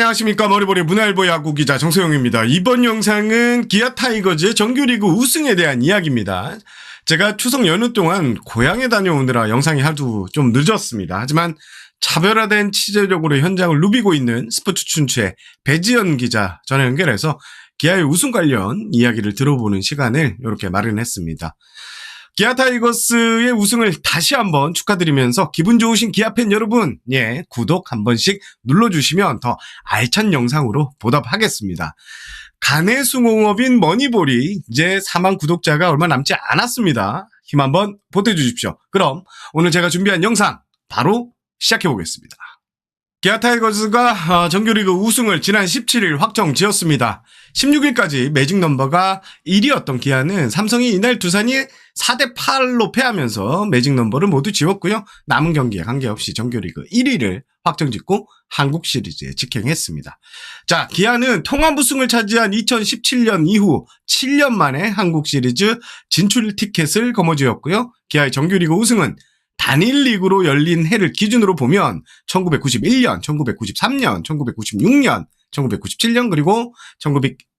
안녕하십니까. 머리보리 문화일보 야구 기자 정세용입니다. 이번 영상은 기아 타이거즈의 정규리그 우승에 대한 이야기입니다. 제가 추석 연휴 동안 고향에 다녀오느라 영상이 하도 좀 늦었습니다. 하지만 차별화된 취재력으로 현장을 누비고 있는 스포츠 춘추의 배지연 기자 전화 연결해서 기아의 우승 관련 이야기를 들어보는 시간을 이렇게 마련했습니다. 기아 타이거스의 우승을 다시 한번 축하드리면서 기분 좋으신 기아팬 여러분, 구독 한 번씩 눌러주시면 더 알찬 영상으로 보답하겠습니다. 가내수공업인 머니볼이 이제 4만 구독자가 얼마 남지 않았습니다. 힘 한번 보태주십시오. 그럼 오늘 제가 준비한 영상 바로 시작해보겠습니다. 기아 타이거즈가 정규리그 우승을 지난 17일 확정 지었습니다. 16일까지 매직 넘버가 1위였던 기아는 삼성이 이날 두산이 4대8로 패하면서 매직 넘버를 모두 지웠고요. 남은 경기에 관계없이 정규리그 1위를 확정짓고 한국 시리즈에 직행했습니다. 자, 기아는 통합 우승을 차지한 2017년 이후 7년 만에 한국 시리즈 진출 티켓을 거머쥐었고요. 기아의 정규리그 우승은 단일 리그로 열린 해를 기준으로 보면 1991년, 1993년, 1996년, 1997년 그리고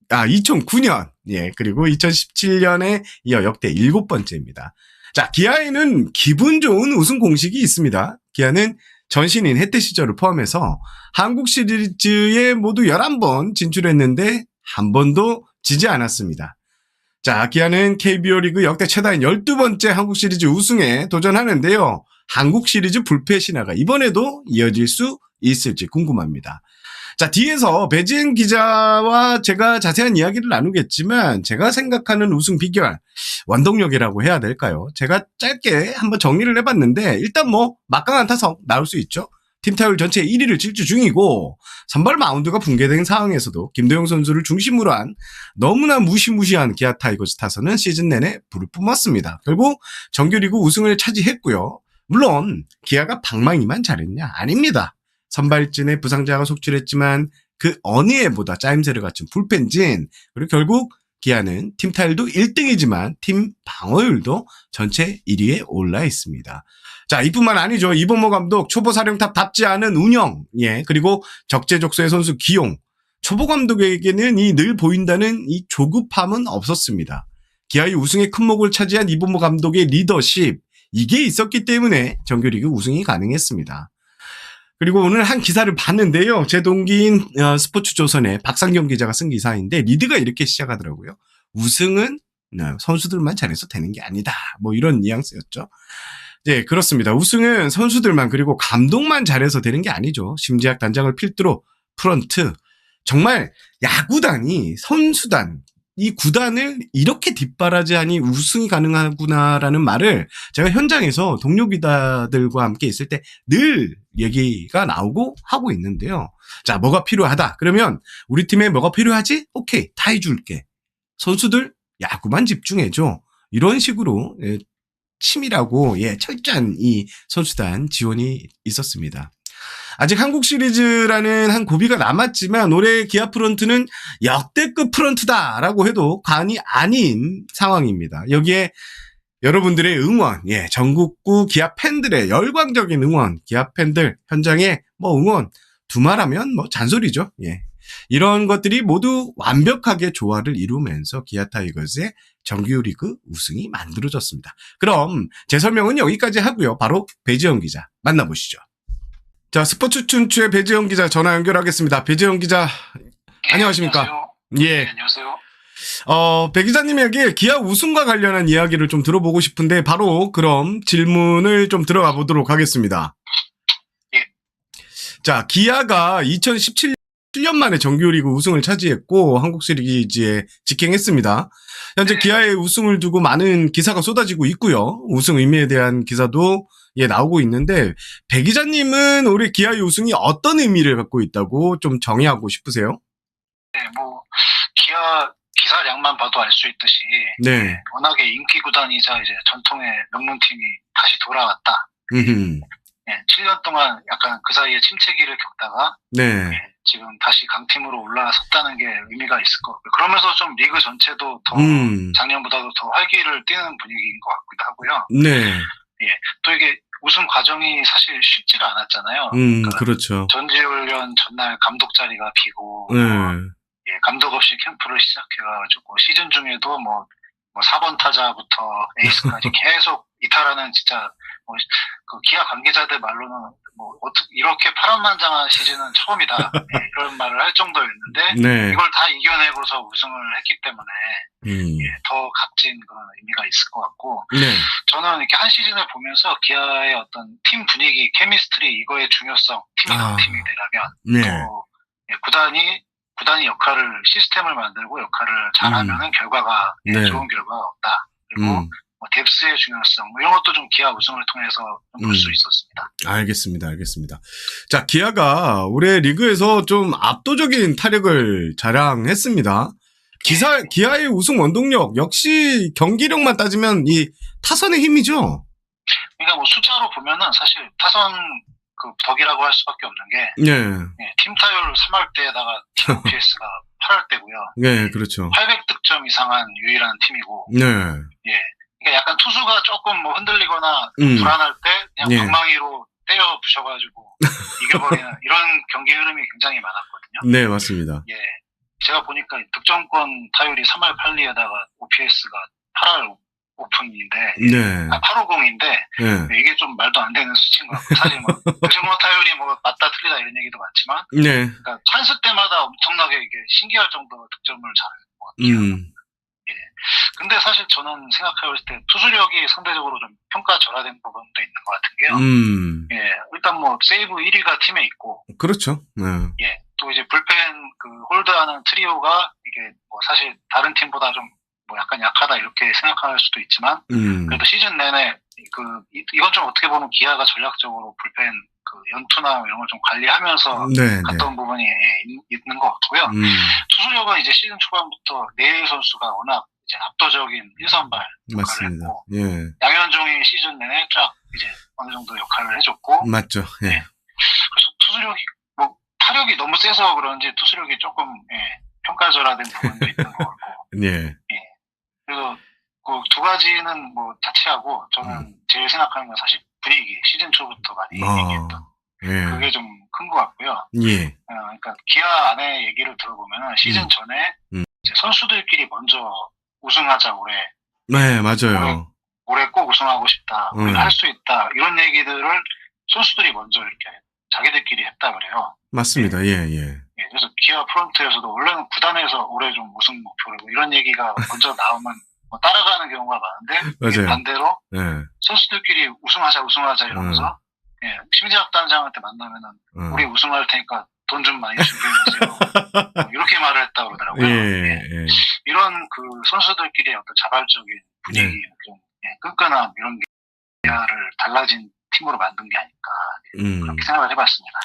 2009년, 그리고 2017년에 이어 역대 7번째입니다. 자, 기아에는 기분 좋은 우승 공식이 있습니다. 기아는 전신인 해태 시절을 포함해서 한국 시리즈에 모두 11번 진출했는데 한 번도 지지 않았습니다. 자, 기아는 KBO 리그 역대 최다인 12번째 한국 시리즈 우승에 도전하는데요. 한국 시리즈 불패 신화가 이번에도 이어질 수 있을지 궁금합니다. 자, 뒤에서 배지은 기자와 제가 자세한 이야기를 나누겠지만 제가 생각하는 우승 비결, 원동력이라고 해야 될까요? 제가 짧게 한번 정리를 해봤는데 일단 막강한 타석 나올 수 있죠. 팀 타율 전체 1위를 질주 중이고 선발 마운드가 붕괴된 상황에서도 김도영 선수를 중심으로 한 너무나 무시무시한 기아 타이거즈 타선은 시즌 내내 불을 뿜었습니다. 결국 정규리그 우승을 차지했고요. 물론 기아가 방망이만 잘했냐? 아닙니다. 선발진에 부상자가 속출했지만 그 어느 해보다 짜임새를 갖춘 불펜진, 그리고 결국 기아는 팀 타율도 1등이지만 팀 방어율도 전체 1위에 올라 있습니다. 자, 이뿐만 아니죠. 이범호 감독 초보 사령탑답지 않은 운영, 그리고 적재적소의 선수 기용. 초보 감독에게는 이 늘 보인다는 이 조급함은 없었습니다. 기아의 우승에 큰 목을 차지한 이범호 감독의 리더십, 이게 있었기 때문에 정규리그 우승이 가능했습니다. 그리고 오늘 한 기사를 봤는데요. 제 동기인 스포츠조선의 박상경 기자가 쓴 기사인데 리드가 이렇게 시작하더라고요. 우승은 선수들만 잘해서 되는 게 아니다. 이런 뉘앙스였죠. 네, 그렇습니다. 우승은 선수들만 그리고 감독만 잘해서 되는 게 아니죠. 심지학 단장을 필두로 프런트, 정말 야구단이 선수단, 이 구단을 이렇게 뒷바라지하니 우승이 가능하구나라는 말을 제가 현장에서 동료 기자들과 함께 있을 때 늘 얘기가 나오고 하고 있는데요. 자, 뭐가 필요하다. 그러면 우리 팀에 뭐가 필요하지? 오케이, 다 해줄게. 선수들 야구만 집중해줘. 이런 식으로 치밀하고 철저한 이 선수단 지원이 있었습니다. 아직 한국 시리즈라는 한 고비가 남았지만 올해 기아 프런트는 역대급 프런트다라고 해도 과언이 아닌 상황입니다. 여기에 여러분들의 응원, 전국구 기아 팬들의 열광적인 응원, 기아 팬들 현장에 응원 두말하면 잔소리죠. 이런 것들이 모두 완벽하게 조화를 이루면서 기아 타이거즈의 정규리그 우승이 만들어졌습니다. 그럼 제 설명은 여기까지 하고요. 바로 배지연 기자 만나보시죠. 자, 스포츠 춘추의 배지연 기자 전화 연결하겠습니다. 배지연 기자, 안녕하십니까? 안녕하세요. 네, 안녕하세요. 배 기자님에게 기아 우승과 관련한 이야기를 좀 들어보고 싶은데 바로 그럼 질문을 좀 들어가 보도록 하겠습니다. 예. 자, 기아가 2017년 만에 정규리그 우승을 차지했고 한국 시리즈에 직행했습니다. 현재 기아의 우승을 두고 많은 기사가 쏟아지고 있고요. 우승 의미에 대한 기사도 나오고 있는데 배 기자님은 올해 기아의 우승이 어떤 의미를 갖고 있다고 좀 정의하고 싶으세요? 네, 기아 기사량만 봐도 알 수 있듯이 워낙에 인기 구단이자 이제 전통의 명문팀이 다시 돌아왔다. 7년 동안 약간 그 사이에 침체기를 겪다가 지금 다시 강팀으로 올라섰다는 게 의미가 있을 것 같고요. 그러면서 좀 리그 전체도 더 작년보다도 더 활기를 띠는 분위기인 것 같기도 하고요. 또 이게 우승 과정이 사실 쉽지가 않았잖아요. 그러니까 그렇죠. 전지훈련 전날 감독 자리가 비고, 예, 감독 없이 캠프를 시작해가지고 시즌 중에도 뭐 4번 타자부터 에이스까지 계속 이탈하는 진짜 그 기아 관계자들 말로는 어떻게 이렇게 파란만장한 시즌은 처음이다. 네, 이런 말을 할 정도였는데 네. 이걸 다 이겨내고서 우승을 했기 때문에 예, 더 값진 그런 의미가 있을 것 같고 네. 저는 이렇게 한 시즌을 보면서 기아의 어떤 팀 분위기, 케미스트리 이거의 중요성, 팀이 팀이 되려면 또 예, 구단이 역할을 시스템을 만들고 역할을 잘하면은 결과가 좋은 결과가 없다. 그리고 뎁스의 중요성 이런 것도 좀 기아 우승을 통해서 볼 수 있었습니다. 알겠습니다. 자, 기아가 올해 리그에서 좀 압도적인 타력을 자랑했습니다. 기아의 우승 원동력 역시 경기력만 따지면 이 타선의 힘이죠. 그러니까 뭐 숫자로 보면은 사실 타선 그 덕이라고 할 수밖에 없는 게 팀 타율 3할대에다가 팀 OPS가 8할대고요. 네, 그렇죠. 800득점 이상한 유일한 팀이고. 네. 예. 그러니까 약간 투수가 조금 뭐 흔들리거나 불안할 때 그냥 방망이로 때려 부셔가지고 이겨버리는 이런 경기 흐름이 굉장히 많았거든요. 네, 맞습니다. 예. 제가 보니까 득점권 타율이 3할 8리에다가 OPS가 8할 오픈인데, 850인데, 이게 좀 말도 안 되는 수치인 것 같고, 사실 득점권 타율이 맞다 틀리다 이런 얘기도 많지만, 그러니까 찬스 때마다 엄청나게 이게 신기할 정도로 득점을 잘하는 것 같아요. 예. 근데 사실 저는 생각해봤을 때 투수력이 상대적으로 좀 평가절하된 부분도 있는 것 같은 게요. 예. 일단 세이브 1위가 팀에 있고, 그렇죠. 예. 또 이제 불펜 홀드하는 트리오가 이게 사실 다른 팀보다 좀 약간 약하다 이렇게 생각할 수도 있지만 그래도 시즌 내내 이건 좀 어떻게 보면 기아가 전략적으로 불펜 연투나 이런 걸 좀 관리하면서 갔던 부분이 있는 것 같고요. 투수력은 이제 시즌 초반부터 내일 선수가 워낙 이제 압도적인 1선발 역할을 했고 양현종이 시즌 내내 쫙 이제 어느 정도 역할을 해줬고 맞죠. 예. 그래서 투수력이 타력이 너무 세서 그런지 투수력이 조금 평가절하된 부분도 있는 것 같고. 예. 그래서 그 두 가지는 자체하고 저는 제일 생각하는 건 사실 분위기 시즌 초부터 많이 얘기했던 그게 좀 큰 것 같고요. 그러니까 기아 안에 얘기를 들어보면은 시즌 전에 이제 선수들끼리 먼저 우승하자 올해. 네, 맞아요. 올해 꼭 우승하고 싶다. 우리가 할 수 있다. 이런 얘기들을 선수들이 먼저 이렇게 자기들끼리 했다 그래요. 맞습니다. 예. 그래서 기아 프런트에서도 원래는 구단에서 올해 좀 우승 목표로 이런 얘기가 먼저 나오면 따라가는 경우가 많은데 맞아요. 반대로 선수들끼리 우승하자 이러면서 심재학 단장한테 만나면은 우리 우승할 테니까 돈 좀 많이 준비해주세요. 이렇게 말을 했다 그러더라고요. 이런 그 선수들끼리의 어떤 자발적인 분위기, 좀 끈끈함 이런 게 기아를 달라진 팀으로 만든 게 아닐까 그렇게 생각을 해봤습니다.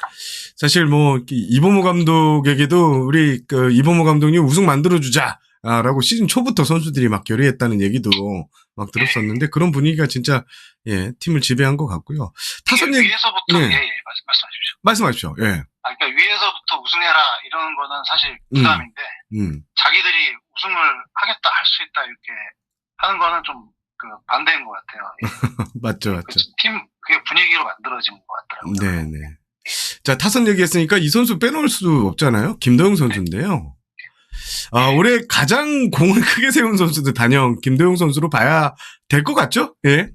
사실 이범호 감독에게도 우리 이범호 감독님 우승 만들어주자라고 시즌 초부터 선수들이 막 결의했다는 얘기도 막 들었었는데 그런 분위기가 진짜 팀을 지배한 것 같고요. 타선 얘기 위에서부터 말씀하십시오. 그러니까 위에서부터 우승해라 이러는 거는 사실 부담인데 자기들이 우승을 하겠다 할 수 있다 이렇게 하는 거는 좀 반대인 것 같아요. 맞죠. 팀 그게 분위기로 만들어진 것 같더라고요. 네네. 자, 타선 얘기했으니까 이 선수 빼놓을 수 없잖아요. 김도영 선수인데요. 올해 가장 공을 크게 세운 선수도 단연 김도영 선수로 봐야 될 것 같죠? 예.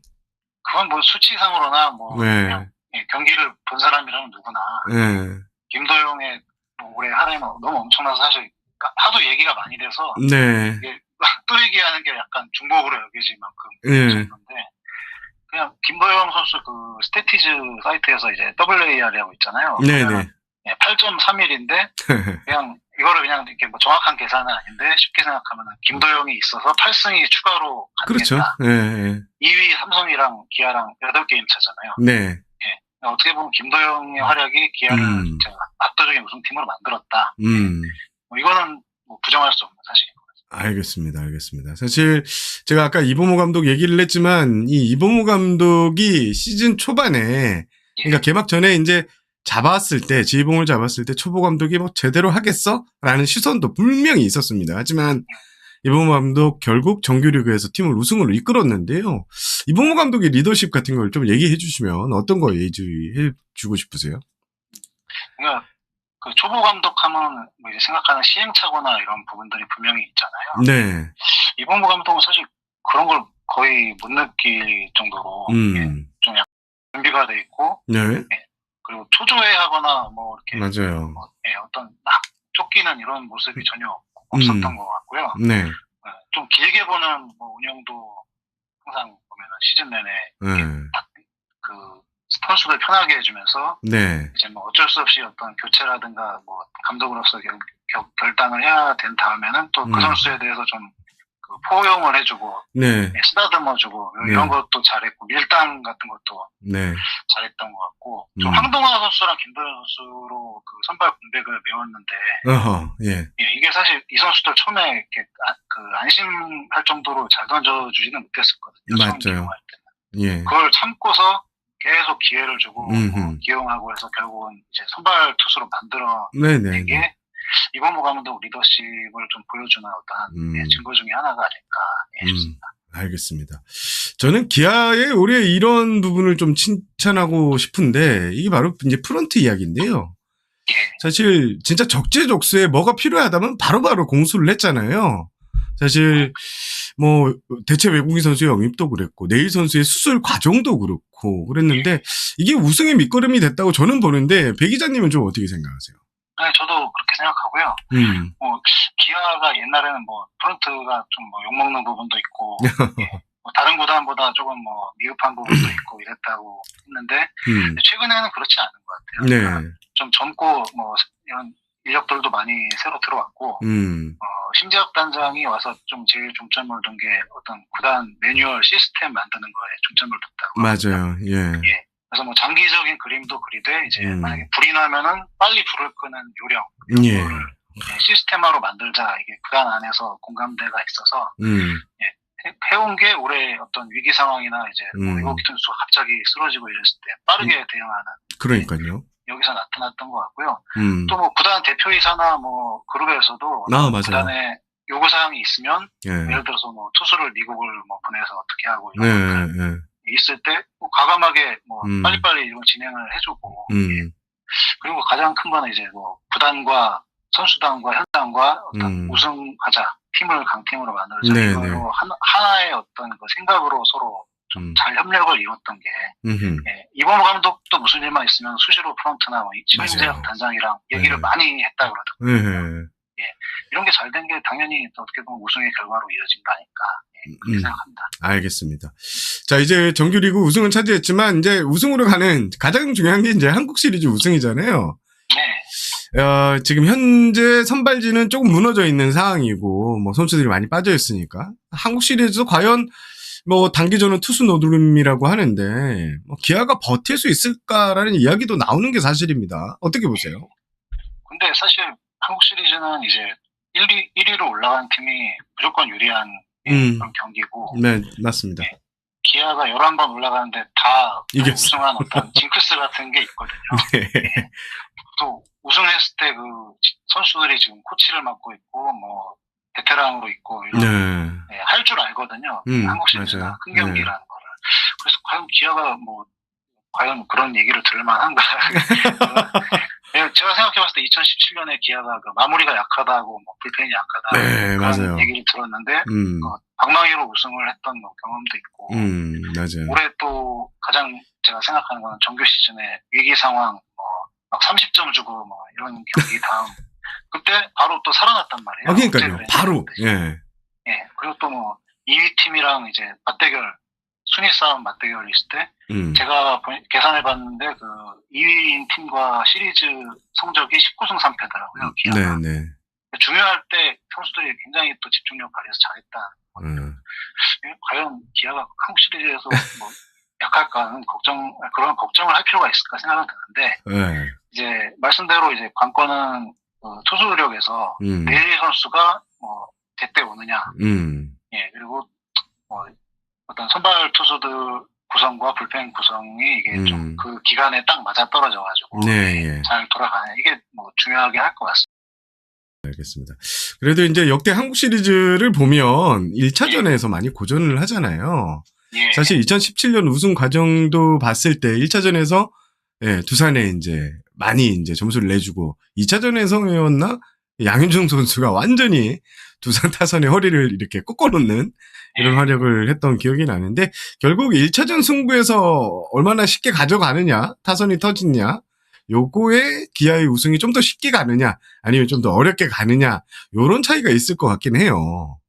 그건 수치상으로나 그냥 경기를 본 사람이라면 누구나 김도영의 올해 하람이 너무 엄청나서 사실 하도 얘기가 많이 돼서 이게 또 얘기하는 게 약간 중복으로 여겨질 만큼 그런데 그냥 김도영 선수 스태티즈 사이트에서 이제 WAR이라고 있잖아요. 네네. 8.31인데 그냥 이거를 그냥 이렇게 정확한 계산은 아닌데 쉽게 생각하면 김도영이 있어서 8승이 추가로 가능했다. 그렇죠. 2위 삼성이랑 기아랑 8게임 차잖아요. 네. 어떻게 보면 김도영의 활약이 기아를 진짜 압도적인 우승팀으로 만들었다. 이거는 부정할 수 없는 사실입니다. 알겠습니다. 사실 제가 아까 이범호 감독 얘기를 했지만 이 이범호 감독이 시즌 초반에 그러니까 개막 전에 이제 지휘봉을 잡았을 때 초보 감독이 제대로 하겠어? 라는 시선도 분명히 있었습니다. 하지만 이범호 감독 결국 정규리그에서 팀을 우승으로 이끌었는데요. 이범호 감독의 리더십 같은 걸 좀 얘기해 주시면 어떤 거 예지해 주고 싶으세요? 그러니까 그 초보 감독하면 뭐 이제 생각하는 시행착오나 이런 부분들이 분명히 있잖아요. 네. 이범호 감독은 사실 그런 걸 거의 못 느낄 정도로 좀 약간 준비가 돼 있고, 네. 그리고 초조해하거나 뭐 이렇게 맞아요. 뭐, 어떤 막 쫓기는 이런 모습이 전혀 없었던 것 같고요. 네. 좀 길게 보는 뭐 운영도 항상 보면 시즌 내내 그 선수들 편하게 해주면서 네. 이제 뭐 어쩔 수 없이 어떤 교체라든가 뭐 감독으로서 결단을 해야 된 다음에는 또 그 선수에 대해서 좀 그 포용을 해주고, 네. 쓰다듬어주고 이런 것도 잘했고, 밀당 같은 것도 잘했던 것 같고, 좀 황동화 선수랑 김도현 선수로 그 선발 공백을 메웠는데, 이게 사실 이 선수들 처음에 이렇게 그 안심할 정도로 잘 던져주지는 못했었거든요. 맞아요. 예. 그걸 참고서 계속 기회를 주고 기용하고 해서 결국은 이제 선발 투수로 만들어낸 게 이범호 감독 리더십을 좀 보여주는 어떤 증거 중에 하나가 아닐까 싶습니다. 알겠습니다. 저는 기아의 올해 이런 부분을 좀 칭찬하고 싶은데 이게 바로 이제 프런트 이야기인데요. 사실 진짜 적재적소에 뭐가 필요하다면 바로바로 공수를 했잖아요. 사실 뭐 대체 외국인 선수의 영입도 그랬고 내일 선수의 수술 과정도 그렇고 그랬는데 이게 우승의 밑거름이 됐다고 저는 보는데 배 기자님은 좀 어떻게 생각하세요? 네, 저도 그렇게 생각하고요. 뭐 기아가 옛날에는 뭐 프런트가 좀 뭐 욕먹는 부분도 있고 뭐 다른 구단보다 조금 뭐 미흡한 부분도 있고 이랬다고 했는데 최근에는 그렇지 않은 것 같아요. 그러니까 좀 젊고 뭐 이런 인력들도 많이 새로 들어왔고 심재학 단장이 와서 좀 제일 중점을 둔 게 어떤 구단 매뉴얼 시스템 만드는 거에 중점을 뒀다고. 맞아요. 예. 그래서 뭐 장기적인 그림도 그리되 이제 만약에 불이 나면은 빨리 불을 끄는 요령 이런 거를 시스템화로 만들자, 이게 구단 안에서 공감대가 있어서 해온 게 올해 어떤 위기 상황이나 이제 외국 선수가 갑자기 쓰러지고 이랬을 때 빠르게 대응하는. 그러니까요. 여기서 나타났던 것 같고요. 또 뭐 구단 대표이사나 뭐 그룹에서도 구단에 요구 사항이 있으면 예를 들어서 뭐 투수를 미국을 뭐 보내서 어떻게 하고 이런 것들 있을 때 뭐 과감하게 뭐 빨리빨리 이런 진행을 해주고 그리고 가장 큰 거는 이제 뭐 구단과 선수단과 현장과 어떤 우승하자, 팀을 강팀으로 만들자 이거로 하나의 어떤 그 생각으로 서로 좀 잘 협력을 이뤘던 게 이범호 감독도 무슨 일만 있으면 수시로 프런트나 뭐 심재학 단장이랑 얘기를 많이 했다 그러더라고요. 이런 게 잘 된 게 당연히 어떻게 보면 우승의 결과로 이어진 거 아닐까 그렇게 생각합니다. 알겠습니다. 자, 이제 정규리그 우승은 차지했지만 이제 우승으로 가는 가장 중요한 게 이제 한국 시리즈 우승이잖아요. 네. 지금 현재 선발진은 조금 무너져 있는 상황이고 뭐 선수들이 많이 빠져 있으니까 한국 시리즈도 과연 뭐 단기전은 투수 노름이라고 하는데 뭐 기아가 버틸 수 있을까라는 이야기도 나오는 게 사실입니다. 어떻게 보세요? 근데 사실 한국 시리즈는 이제 1위로 올라간 팀이 무조건 유리한 그런 경기고. 네, 맞습니다. 기아가 11번 올라가는데 다 우승한 어떤 징크스 같은 게 있거든요. 또 우승했을 때 그 선수들이 지금 코치를 맡고 있고 뭐 베테랑으로 있고 이런 할 줄 알거든요. 한국 시리즈나 큰 경기라는 거를. 그래서 과연 기아가 뭐 과연 그런 얘기를 들을 만한가? 제가 생각해봤을 때 2017년에 기아가 그 마무리가 약하다고 뭐 불펜이 약하다 그런 얘기를 들었는데 방망이로 우승을 했던 뭐 경험도 있고 맞아요. 올해 또 가장 제가 생각하는 건 정규 시즌에 위기 상황 뭐 막 30점 주고 뭐 이런 경기 다음 그때 바로 또 살아났단 말이에요. 그러니까요. 바로. 그리고 또 뭐 2위 팀이랑 이제 맞대결 순위 싸움 맞대결이 있을 때 제가 계산해봤는데 그 2위인 팀과 시리즈 성적이 19승 3패더라고요. 기아가. 중요할 때 선수들이 굉장히 또 집중력 발휘해서 잘했다. 과연 기아가 한국 시리즈에서 뭐 약할까는 그런 걱정을 할 필요가 있을까 생각은 드는데 이제 말씀대로 이제 관건은 투수력에서 내일 선수가 뭐 제때 오느냐. 그리고 뭐 어떤 선발 투수들 구성과 불펜 구성이 이게 좀 그 기간에 딱 맞아 떨어져가지고 잘 돌아가는 이게 뭐 중요하게 할 것 같습니다. 알겠습니다. 그래도 이제 역대 한국 시리즈를 보면 1차전에서 많이 고전을 하잖아요. 예. 사실 2017년 우승 과정도 봤을 때 1차전에서 예, 두산에 이제 많이 이제 점수를 내주고 2차전에서였나 양현종 선수가 완전히 두산 타선의 허리를 이렇게 꺾어놓는 이런 활약을 했던 기억이 나는데 결국 1차전 승부에서 얼마나 쉽게 가져가느냐 타선이 터지냐 요거에 기아의 우승이 좀 더 쉽게 가느냐 아니면 좀 더 어렵게 가느냐 요런 차이가 있을 것 같긴 해요.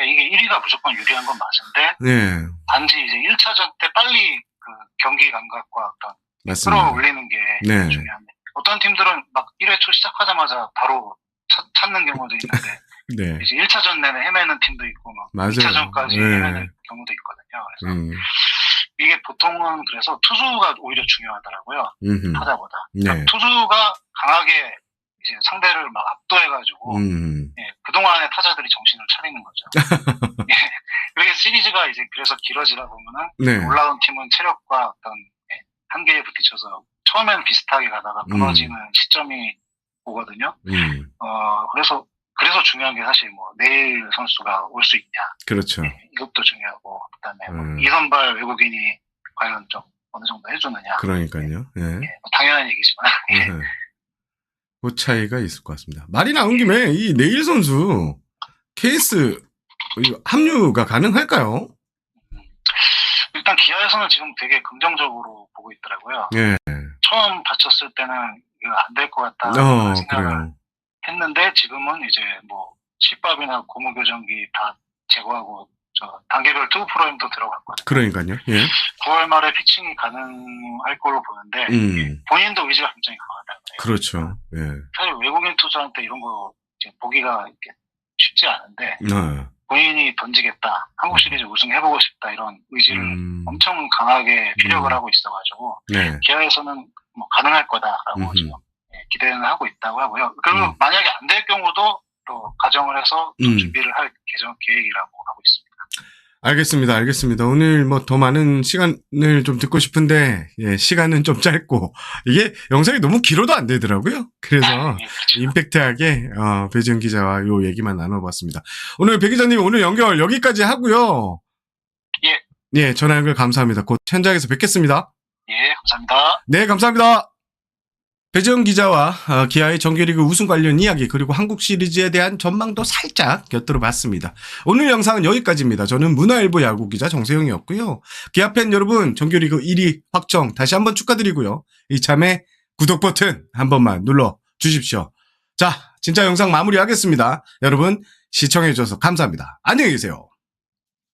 이게 1위가 무조건 유리한 건 맞은데 네. 단지 이제 1차전 때 빨리 그 경기 감각과 어떤 맞습니다. 끌어올리는 게 네. 중요합니다. 어떤 팀들은 막 1회 초 시작하자마자 바로 찾는 경우도 있는데 네. 이제 1차전 내내 헤매는 팀도 있고 막 맞아요. 2차전까지 네. 헤매는 경우도 있거든요. 그래서 이게 보통은 그래서 투수가 오히려 중요하더라고요. 타자보다. 그러니까 네. 투수가 강하게 이제 상대를 막 압도해가지고 예, 그동안의 타자들이 정신을 차리는 거죠. 예, 그게 시리즈가 이제 그래서 길어지다 보면은 네. 올라온 팀은 체력과 어떤 예, 한계에 부딪혀서 처음엔 비슷하게 가다가 무너지는 시점이 오거든요. 그래서 중요한 게 사실 뭐 내일 선수가 올 수 있냐. 그렇죠. 예, 이것도 중요하고 그다음에 뭐 이선발 외국인이 과연 좀 어느 정도 해주느냐. 그러니까요. 예. 예, 뭐 당연한 얘기지만. 예. 그 차이가 있을 것 같습니다. 말이 나온 김에 이 내일 선수 케이스 합류가 가능할까요? 일단 기아에서는 지금 되게 긍정적으로 보고 있더라고요. 예. 처음 다쳤을 때는 이거 안 될 것 같다 생각을 그래요. 했는데 지금은 이제 뭐 시밥이나 고무교정기 다 제거하고 저 단계별 투구 프로그램도 들어갔거든요. 그러니까요. 예. 9월 말에 피칭이 가능할 걸로 보는데 본인도 의지가 굉장히 강하다 그래요. 그렇죠. 예. 사실 외국인 투수한테 이런 거 이제 보기가 이렇게 쉽지 않은데 본인이 던지겠다, 한국 시리즈 우승해보고 싶다 이런 의지를 엄청 강하게 피력을 하고 있어가지고 네. 기아에서는 뭐 가능할 거다라고 지금 기대는 하고 있다고 하고요. 그리고 만약에 안 될 경우도 또 가정을 해서 좀 준비를 할 계획이라고 하고 있습니다. 알겠습니다. 오늘 뭐 더 많은 시간을 좀 듣고 싶은데, 예, 시간은 좀 짧고, 이게 영상이 너무 길어도 안 되더라고요. 그래서 예, 그렇죠. 임팩트하게, 배지은 기자와 요 얘기만 나눠봤습니다. 오늘 배 기자님 오늘 연결 여기까지 하고요. 예. 예, 전화 연결 감사합니다. 곧 현장에서 뵙겠습니다. 예, 감사합니다. 네, 감사합니다. 배지은 기자와 기아의 정규리그 우승 관련 이야기 그리고 한국 시리즈에 대한 전망도 살짝 곁들여 봤습니다. 오늘 영상은 여기까지입니다. 저는 문화일보 야구기자 정세영이었고요. 기아팬 여러분 정규리그 1위 확정 다시 한번 축하드리고요. 이참에 구독 버튼 한 번만 눌러주십시오. 자, 진짜 영상 마무리하겠습니다. 여러분 시청해주셔서 감사합니다. 안녕히 계세요.